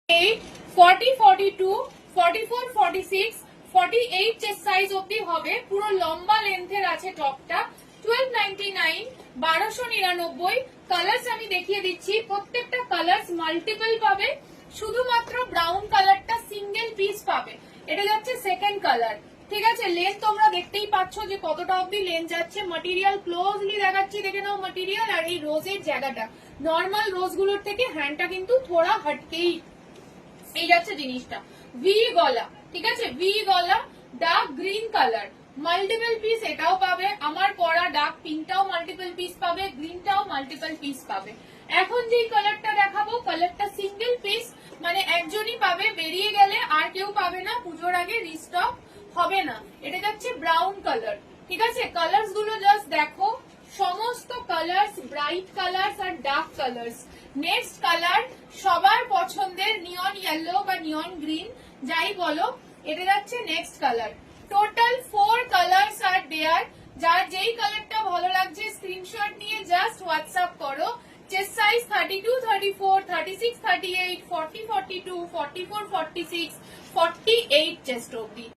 8, 40, 42, 44, 46, 48 chest size অবধি হবে। পুরো লম্বা লেন্থের আছে টপটা। 1299, 1299। কালার্স আমি দেখিয়ে দিচ্ছি, প্রত্যেকটা কালার্স মাল্টিপল পাবে। শুধুমাত্র ব্রাউন কালারটা সিঙ্গেল পিস পাবে। এটা যাচ্ছে সেকেন্ড কালার। ঠিক আছে, লেন্থ তোমরা দেখতেই পাচ্ছ যে কতটা অবধি লেন্থ যাচ্ছে। মাটেরিয়াল ক্লোজলি দেখাচ্ছি, দেখে নাও মাটেরিয়াল। আর এই রোজের জায়গাটা নর্মাল রোজ গুলোর থেকে হ্যান্ডটা কিন্তু থোড়া হটকেই এই যাচ্ছে জিনিসটা। ভি গলা, ঠিক আছে, ভি গলা, dark green colour, multiple piece এটাও পাবে। আমার পরা ডার্ক পিঙ্কটাও মাল্টিপল পিস পাবে, গ্রিনটাও মাল্টিপল পিস পাবে। এখন যে কালারটা দেখাবো, কালারটা সিঙ্গেল পিস, মানে একজনই পাবে, বেরিয়ে গেলে আর কেউ পাবে না, পুজোর আগে রিস্টক হবে না। এটা যাচ্ছে ব্রাউন কালার। ঠিক আছে, কালার্স গুলো জাস্ট দেখো, সমস্ত কালার্স ব্রাইট কালার্স আর ডার্ক কালার্স। নেক্সট কালার সবার পছন্দের নিয়ন ইয়েলো বা নিয়ন গ্রিন, যাই বলো, এটা যাচ্ছে নেক্সট কালার। টোটাল 4 কালার্স আর দেয়ার। যার যেই কালারটা ভালো লাগছে স্ক্রিনশট নিয়ে জাস্ট হোয়াটসঅ্যাপ করো। চেস্ট সাইজ 32, 34, 36, 38, 40, 42, 44, 46, 48 চেস্ট অবধি।